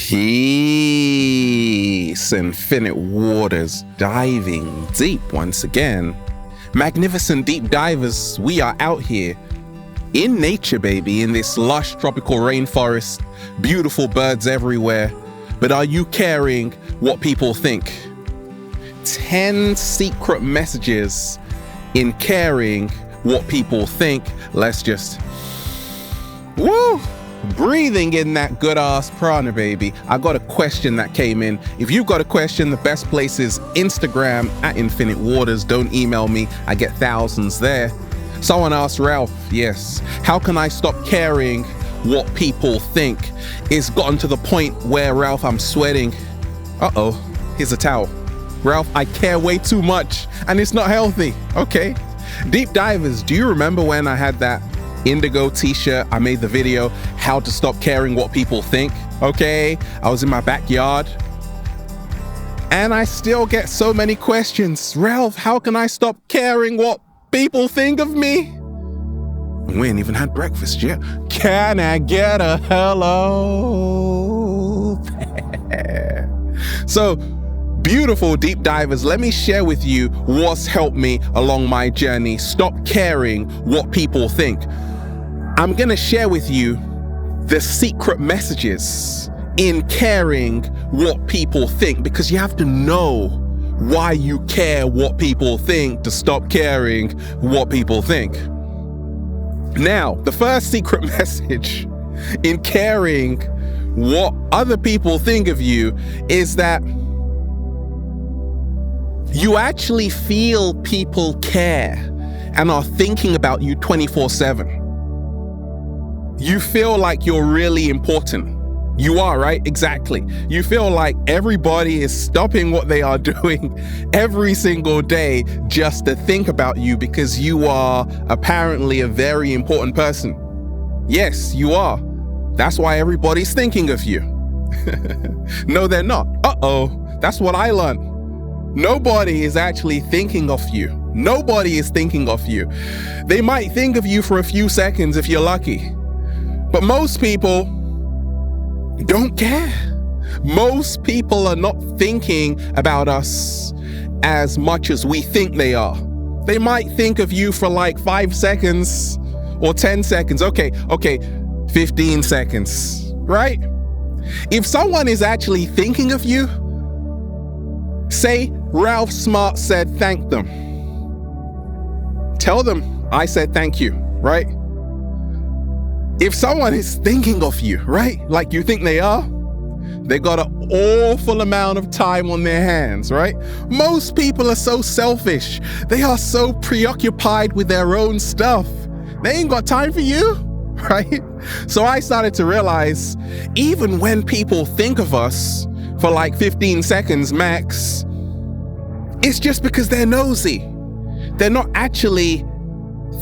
Peace, infinite waters, diving deep once again. Magnificent deep divers, we are out here in nature, baby, in this lush tropical rainforest, beautiful birds everywhere. But are you caring what people think? 10 secret messages in caring what people think. Let's just, breathing in that good ass prana, baby. I got a question that came in. If you've got a question, the best place is Instagram at Infinite Waters. Don't email me. I get thousands there. Someone asked Ralph, yes, how can I stop caring what people think? It's gotten to the point where, Ralph, I'm sweating. Uh-oh, here's a towel. Ralph, I care way too much and it's not healthy. Okay. Deep divers, do you remember when I had that indigo t-shirt? I made the video, how to stop caring what people think. Okay, I was in my backyard and I still get so many questions. Ralph, how can I stop caring what people think of me? We ain't even had breakfast yet. Can I get a hello? So, beautiful deep divers, let me share with you what's helped me along my journey. Stop caring what people think. I'm gonna share with you the secret messages in caring what people think, because you have to know why you care what people think to stop caring what people think. Now, the first secret message in caring what other people think of you is that you actually feel people care and are thinking about you 24/7. You feel like you're really important. You are, right? Exactly. You feel like everybody is stopping what they are doing every single day just to think about you because you are apparently a very important person. Yes, you are. That's why everybody's thinking of you. No, they're not. Uh-oh, that's what I learned. Nobody is actually thinking of you. Nobody is thinking of you. They might think of you for a few seconds if you're lucky. But most people don't care. Most people are not thinking about us as much as we think they are. They might think of you for like 5 seconds or 10 seconds. Okay, 15 seconds, right? If someone is actually thinking of you, say Ralph Smart said thank them. Tell them I said thank you, right? If someone is thinking of you, right, like you think they are, they got an awful amount of time on their hands, right? Most people are so selfish. They are so preoccupied with their own stuff. They ain't got time for you, right? So I started to realize, even when people think of us for like 15 seconds max, it's just because they're nosy. They're not actually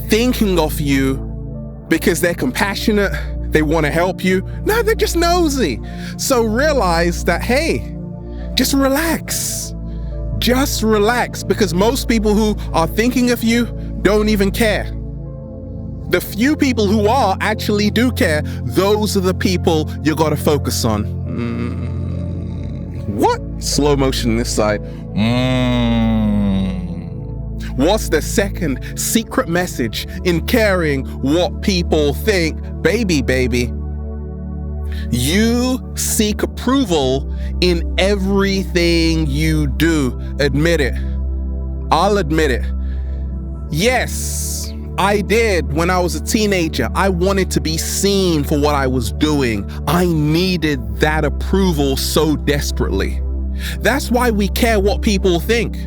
thinking of you because they're compassionate, they want to help you. No, they're just nosy. So realize that, hey, just relax. Just relax, because most people who are thinking of you don't even care. The few people who are actually do care. Those are the people you got to focus on. What? Slow motion this side. What's the second secret message in caring what people think? Baby, you seek approval in everything you do. Admit it. I'll admit it. Yes, I did when I was a teenager. I wanted to be seen for what I was doing. I needed that approval so desperately. That's why we care what people think.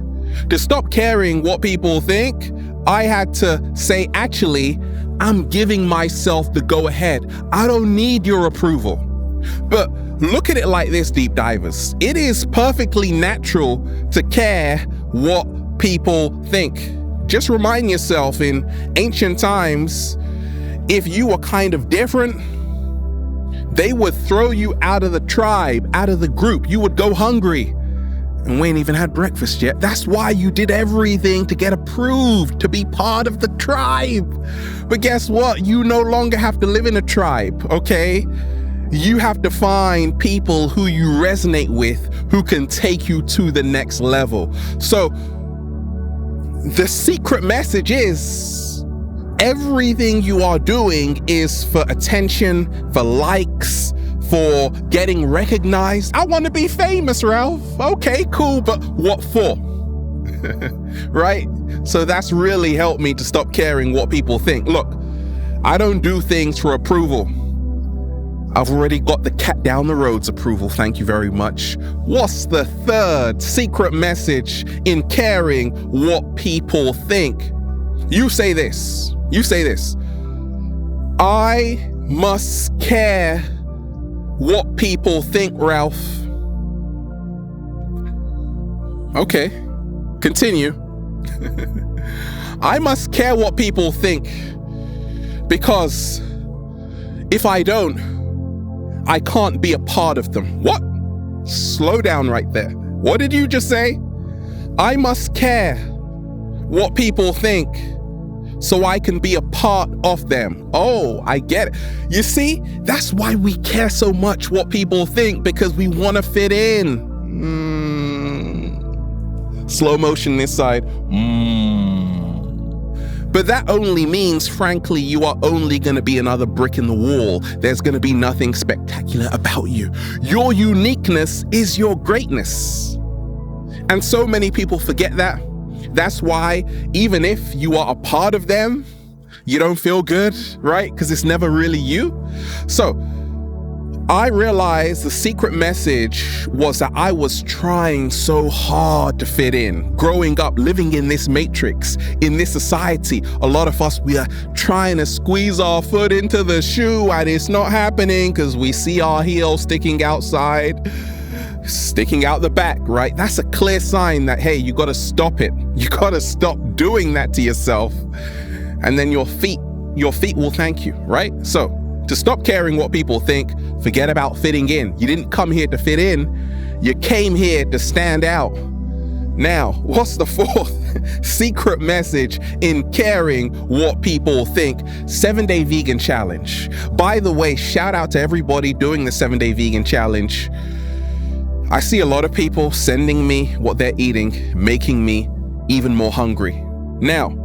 To stop caring what people think, I had to say, actually, I'm giving myself the go ahead. I don't need your approval. But look at it like this, deep divers. It is perfectly natural to care what people think. Just remind yourself, in ancient times, if you were kind of different, they would throw you out of the tribe, out of the group. You would go hungry. And we ain't even had breakfast yet. That's why you did everything to get approved, to be part of the tribe. But guess what? You no longer have to live in a tribe, okay? You have to find people who you resonate with, who can take you to the next level. So the secret message is everything you are doing is for attention, for likes, for getting recognized. I want to be famous, Ralph. Okay, cool, but what for? Right? So that's really helped me to stop caring what people think. Look, I don't do things for approval. I've already got the cat down the road's approval, thank you very much. What's the third secret message in caring what people think? You say this. I must care what people think, Ralph. Okay, continue. I must care what people think, because if I don't, I can't be a part of them. What? Slow down right there. What did you just say? I must care what people think so I can be a part of them. Oh, I get it. You see, that's why we care so much what people think, because we want to fit in. Slow motion this side. But that only means, frankly, you are only going to be another brick in the wall. There's going to be nothing spectacular about you. Your uniqueness is your greatness. And so many people forget that. That's why even if you are a part of them, you don't feel good, right? Because it's never really you. So I realized the secret message was that I was trying so hard to fit in. Growing up, living in this matrix, in this society, a lot of us, we are trying to squeeze our foot into the shoe, and it's not happening because we see our heel sticking outside, sticking out the back, right? That's a clear sign that, hey, you got to stop it. You got to stop doing that to yourself. And then your feet will thank you, right? So to stop caring what people think, forget about fitting in. You didn't come here to fit in. You came here to stand out. Now, what's the fourth secret message in caring what people think? 7-Day Vegan Challenge. By the way, shout out to everybody doing the 7-Day Vegan Challenge. I see a lot of people sending me what they're eating, making me even more hungry. Now,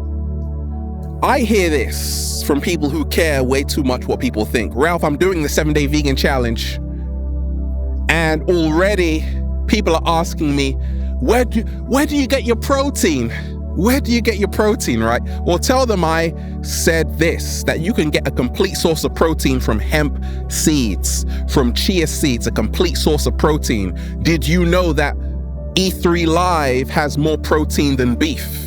I hear this from people who care way too much what people think. Ralph, I'm doing the 7-Day Vegan Challenge, and already people are asking me, where do you get your protein? Where do you get your protein, right? Well, tell them I said this, that you can get a complete source of protein from hemp seeds, from chia seeds, a complete source of protein. Did you know that E3 Live has more protein than beef?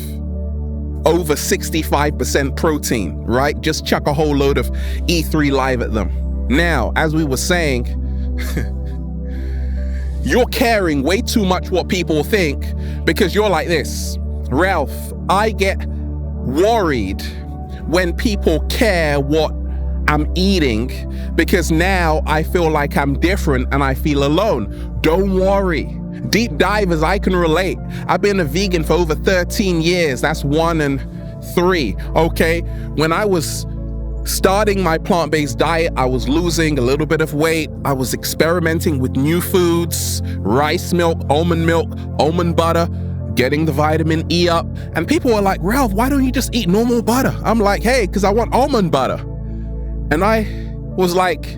Over 65% protein, right? Just chuck a whole load of E3 Live at them. Now, as we were saying, you're caring way too much what people think, because you're like this. Ralph, I get worried when people care what I'm eating, because now I feel like I'm different and I feel alone. Don't worry. Deep divers, I can relate. I've been a vegan for over 13 years. That's 1 and 3, okay? When I was starting my plant-based diet, I was losing a little bit of weight. I was experimenting with new foods, rice milk, almond butter, getting the vitamin E up. And people were like, Ralph, why don't you just eat normal butter? I'm like, hey, because I want almond butter. And I was like,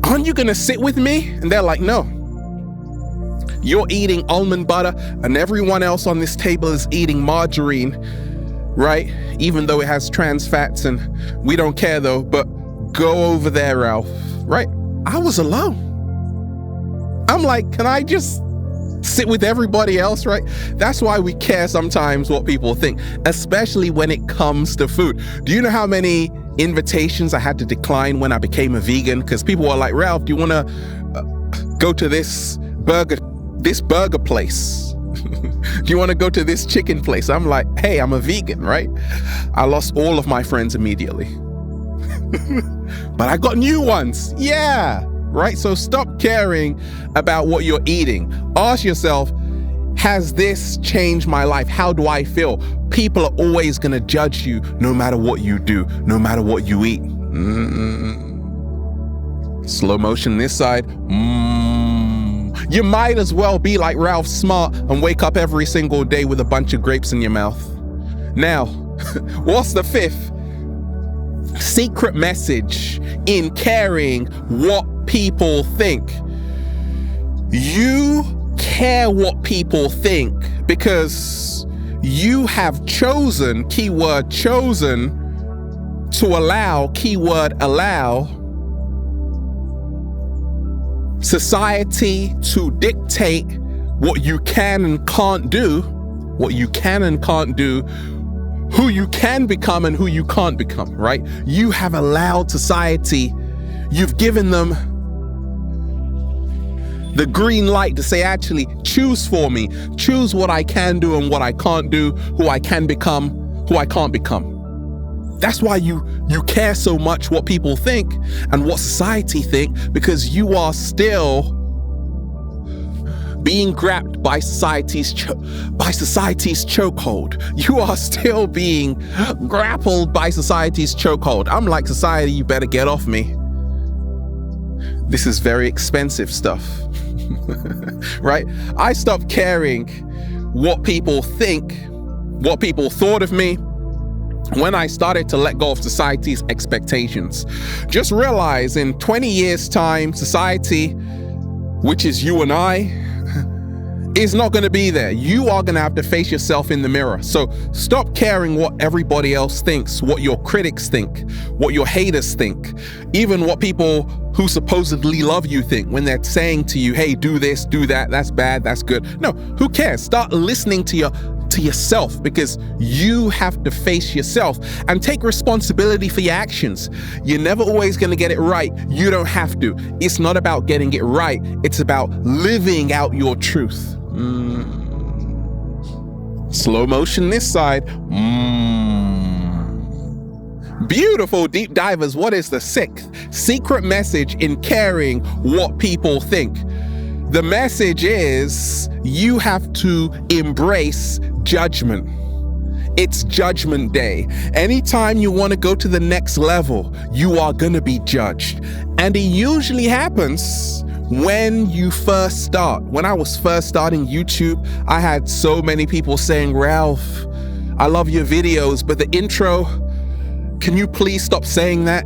aren't you going to sit with me? And they're like, no. You're eating almond butter and everyone else on this table is eating margarine, right? Even though it has trans fats, and we don't care though, but go over there, Ralph, right? I was alone. I'm like, can I just sit with everybody else, right? That's why we care sometimes what people think, especially when it comes to food. Do you know how many invitations I had to decline when I became a vegan? Because people were like, Ralph, do you want to go to this burger place? Do you want to go to this chicken place? I'm like, hey, I'm a vegan, right? I lost all of my friends immediately. But I got new ones. Yeah, right? So stop caring about what you're eating. Ask yourself, has this changed my life? How do I feel? People are always going to judge you no matter what you do, no matter what you eat. Slow motion this side. You might as well be like Ralph Smart and wake up every single day with a bunch of grapes in your mouth. Now, what's the fifth secret message in caring what people think? You care what people think because you have chosen, keyword chosen, to allow, keyword allow, society to dictate what you can and can't do, who you can become and who you can't become, right? You have allowed society, you've given them the green light to say, actually, choose for me, choose what I can do and what I can't do, who I can become, who I can't become. That's why you care so much what people think and what society think, because you are still being grabbed by society's chokehold. You are still being grappled by society's chokehold. I'm like, society, you better get off me. This is very expensive stuff, right? I stopped caring what people think, what people thought of me, when I started to let go of society's expectations. Just realize in 20 years' time, society, which is you and I, is not going to be there. You are going to have to face yourself in the mirror. So stop caring what everybody else thinks, what your critics think, what your haters think, even what people who supposedly love you think when they're saying to you, hey, do this, do that, that's bad, that's good. No, who cares? Start listening to yourself, because you have to face yourself and take responsibility for your actions. You're never always going to get it right. You don't have to. It's not about getting it right. It's about living out your truth. Slow motion this side. Beautiful deep divers. What is the sixth secret message in caring what people think? The message is you have to embrace judgment. It's judgment day. Anytime you want to go to the next level, you are going to be judged. And it usually happens when you first start. When I was first starting YouTube, I had so many people saying, Ralph, I love your videos, but the intro, can you please stop saying that?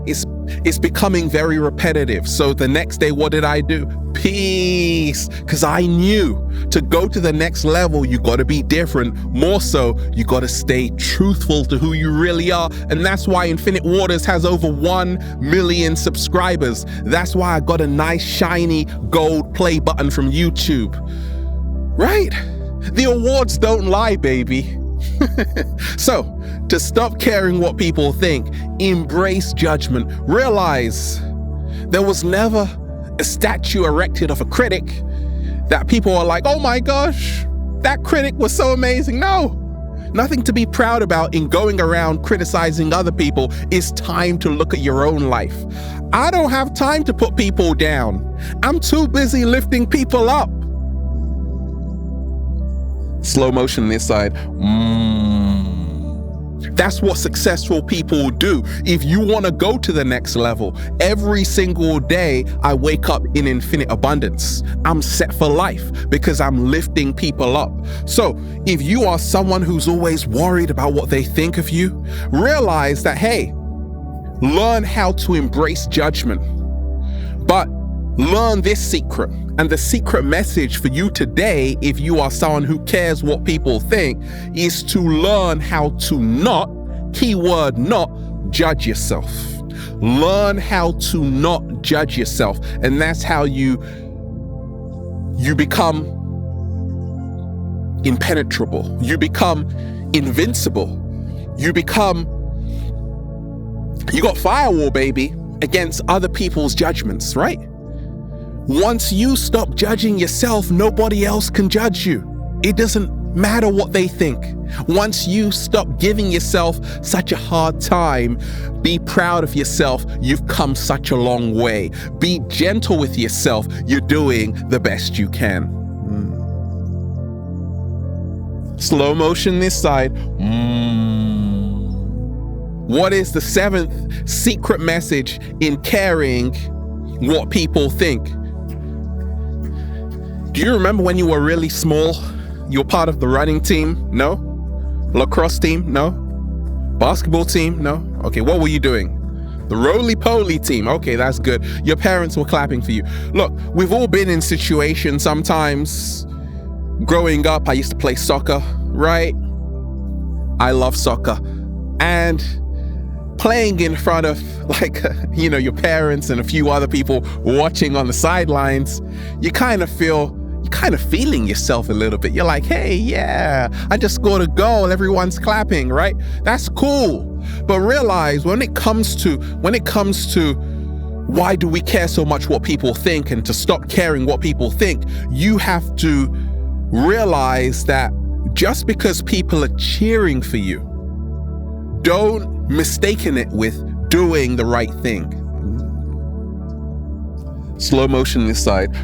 It's becoming very repetitive. So the next day, what did I do? Peace. Because I knew to go to the next level, you got to be different. More so, you got to stay truthful to who you really are. And that's why Infinite Waters has over 1 million subscribers. That's why I got a nice shiny gold play button from YouTube. Right? The awards don't lie, baby. So, to stop caring what people think, embrace judgment. Realize there was never a statue erected of a critic that people are like, oh my gosh, that critic was so amazing. No, nothing to be proud about in going around criticizing other people. It's time to look at your own life. I don't have time to put people down. I'm too busy lifting people up. Slow motion this side. That's what successful people do. If you want to go to the next level, every single day I wake up in infinite abundance. I'm set for life because I'm lifting people up. So if you are someone who's always worried about what they think of you, realize that, hey, learn how to embrace judgment. But learn this secret. And the secret message for you today, if you are someone who cares what people think, is to learn how to not, keyword not, judge yourself. Learn how to not judge yourself. And that's how you become impenetrable. You become invincible. You got firewall, baby, against other people's judgments, right? Once you stop judging yourself, nobody else can judge you. It doesn't matter what they think. Once you stop giving yourself such a hard time, be proud of yourself. You've come such a long way. Be gentle with yourself. You're doing the best you can. Slow motion this side. What is the seventh secret message in caring what people think. Do you remember when you were really small? You were part of the running team? No? Lacrosse team? No? Basketball team? No? Okay, what were you doing? The roly-poly team. Okay, that's good. Your parents were clapping for you. Look, we've all been in situations sometimes. Growing up, I used to play soccer, right? I love soccer. And playing in front of your parents and a few other people watching on the sidelines, you're kind of feeling yourself a little bit. You're like, hey, yeah, I just scored a goal. Everyone's clapping, right? That's cool. But realize when it comes to why do we care so much what people think, and to stop caring what people think, you have to realize that just because people are cheering for you, don't mistaken it with doing the right thing. Slow motion this side.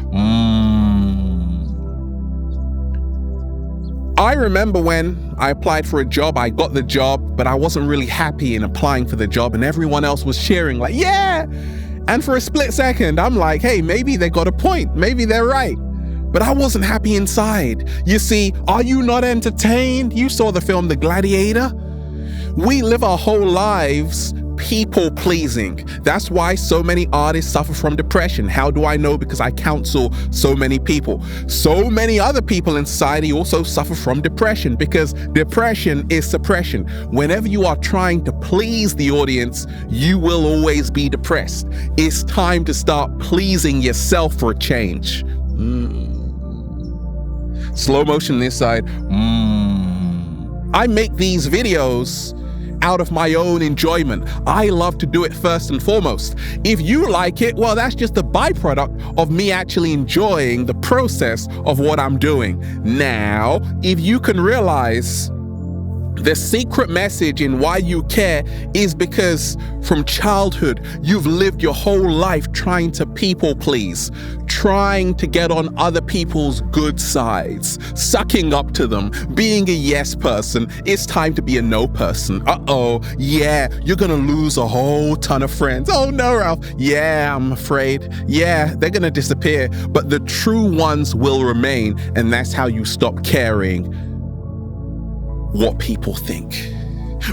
I remember when I applied for a job, I got the job, but I wasn't really happy in applying for the job, and everyone else was cheering like, yeah! And for a split second, I'm like, hey, maybe they got a point. Maybe they're right. But I wasn't happy inside. You see, are you not entertained? You saw the film The Gladiator? We live our whole lives people-pleasing. That's why so many artists suffer from depression. How do I know? Because I counsel so many people. So many other people in society also suffer from depression, because depression is suppression. Whenever you are trying to please the audience, you will always be depressed. It's time to start pleasing yourself for a change. Slow motion this side. I make these videos out of my own enjoyment. I love to do it first and foremost. If you like it, well, that's just a byproduct of me actually enjoying the process of what I'm doing. Now, if you can realize the secret message in why you care is because from childhood, you've lived your whole life trying to people please, trying to get on other people's good sides, sucking up to them, being a yes person. It's time to be a no person. Uh-oh, yeah, you're gonna lose a whole ton of friends. Oh no, Ralph. Yeah, I'm afraid. Yeah, they're gonna disappear, but the true ones will remain, and that's how you stop caring what people think.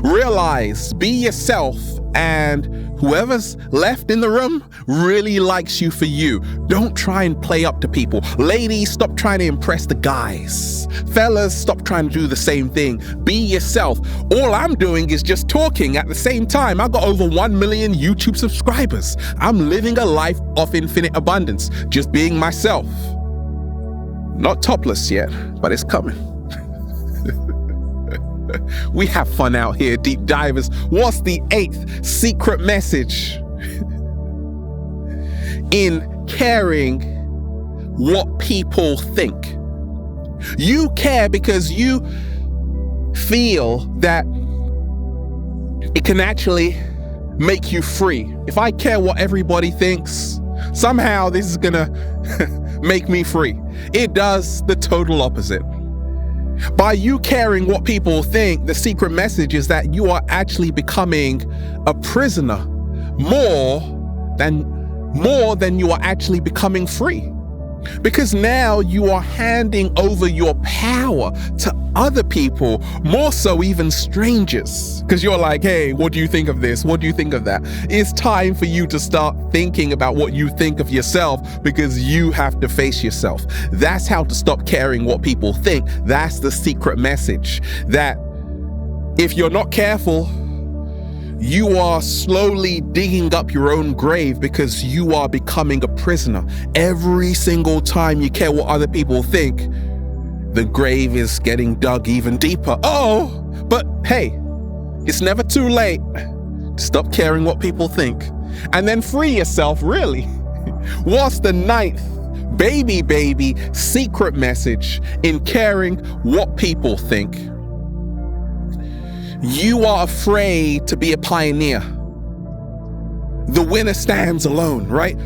Realize, be yourself, and whoever's left in the room really likes you for you. Don't try and play up to people. Ladies, stop trying to impress the guys. Fellas, stop trying to do the same thing. Be yourself. All I'm doing is just talking at the same time. I got over 1 million YouTube subscribers. I'm living a life of infinite abundance, just being myself. Not topless yet, but it's coming. We have fun out here, deep divers. What's the 8th secret message in caring what people think? You care because you feel that it can actually make you free. If I care what everybody thinks, somehow this is gonna make me free. It does the total opposite. By you caring what people think, the secret message is that you are actually becoming a prisoner more than you are actually becoming free. Because now you are handing over your power to other people, more so even strangers. Because you're like, hey, what do you think of this? What do you think of that? It's time for you to start thinking about what you think of yourself, because you have to face yourself. That's how to stop caring what people think. That's the secret message. That if you're not careful, you are slowly digging up your own grave, because you are becoming a prisoner. Every single time you care what other people think, the grave is getting dug even deeper. Oh, but hey, it's never too late to stop caring what people think and then free yourself, really. What's the 9th baby secret message in caring what people think? You are afraid to be a pioneer. The winner stands alone, right?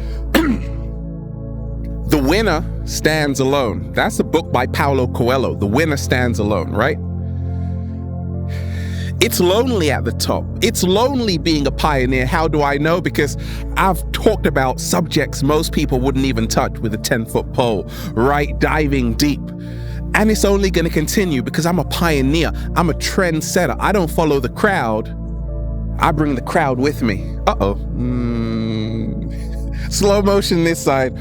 The winner stands alone. That's a book by Paulo Coelho. The winner stands alone, right? It's lonely at the top. It's lonely being a pioneer. How do I know? Because I've talked about subjects most people wouldn't even touch with a 10-foot pole, right? Diving deep. And it's only going to continue because I'm a pioneer. I'm a trendsetter. I don't follow the crowd. I bring the crowd with me. Uh-oh. Slow motion this side.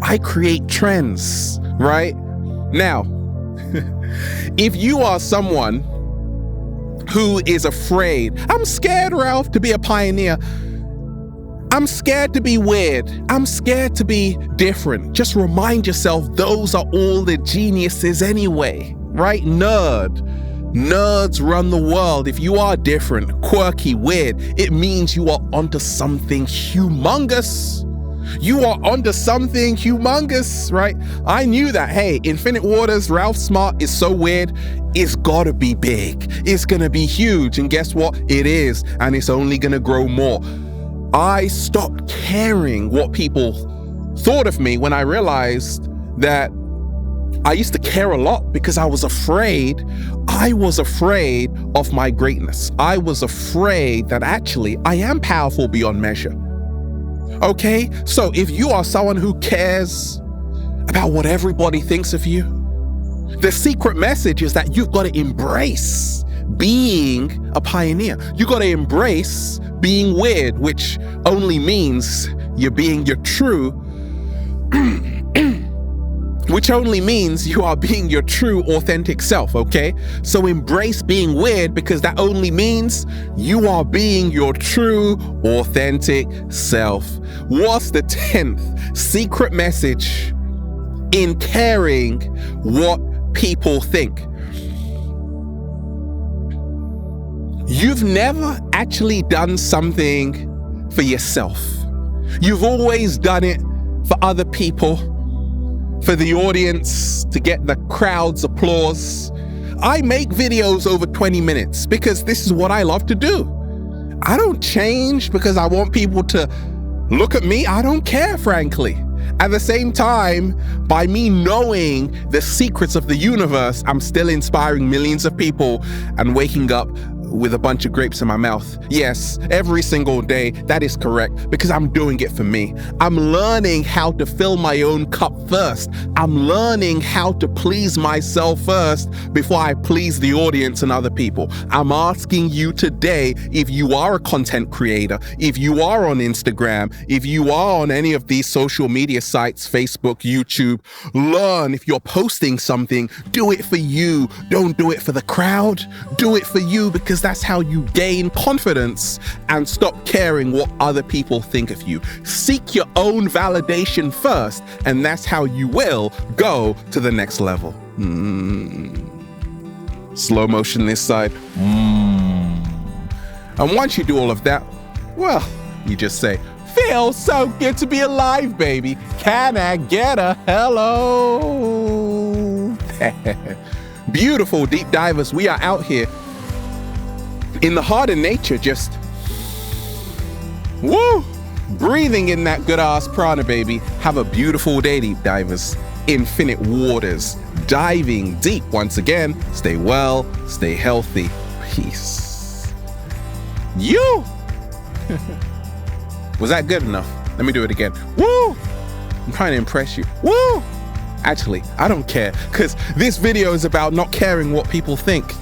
I create trends, right? Now, if you are someone who is afraid, I'm scared, Ralph, to be a pioneer. I'm scared to be weird. I'm scared to be different. Just remind yourself those are all the geniuses anyway, right? Nerds run the world. If you are different, quirky, weird, it means you are onto something humongous. You are onto something humongous, right? I knew that. Hey, Infinite Waters, Ralph Smart is so weird. It's gotta be big. It's gonna be huge. And guess what? It is. And it's only gonna grow more. I stopped caring what people thought of me when I realized that I used to care a lot because I was afraid. I was afraid of my greatness. I was afraid that actually I am powerful beyond measure. Okay? So if you are someone who cares about what everybody thinks of you, the secret message is that you've got to embrace being a pioneer. You got to embrace being weird, which only means you're being your true, which only means you are being your true, authentic self, okay? So embrace being weird because that only means you are being your true, authentic self. What's the 10th secret message in caring what people think? You've never actually done something for yourself. You've always done it for other people, for the audience, to get the crowd's applause. I make videos over 20 minutes because this is what I love to do. I don't change because I want people to look at me. I don't care, frankly. At the same time, by me knowing the secrets of the universe, I'm still inspiring millions of people and waking up with a bunch of grapes in my mouth. Yes, every single day, that is correct, because I'm doing it for me. I'm learning how to fill my own cup first. I'm learning how to please myself first before I please the audience and other people. I'm asking you today, if you are a content creator, if you are on Instagram, if you are on any of these social media sites, Facebook, YouTube, learn. If you're posting something, do it for you. Don't do it for the crowd. Do it for you, because that's how you gain confidence and stop caring what other people think of you. Seek your own validation first, and that's how you will go to the next level. Slow motion this side. And once you do all of that, well, you just say, feels so good to be alive, baby. Can I get a hello? Beautiful deep divers, we are out here in the heart of nature, just woo, breathing in that good ass prana, baby. Have a beautiful day, deep divers. Infinite Waters, diving deep once again. Stay well, stay healthy. Peace. You. Was that good enough? Let me do it again. Woo! I'm trying to impress you. Woo! Actually, I don't care, because this video is about not caring what people think.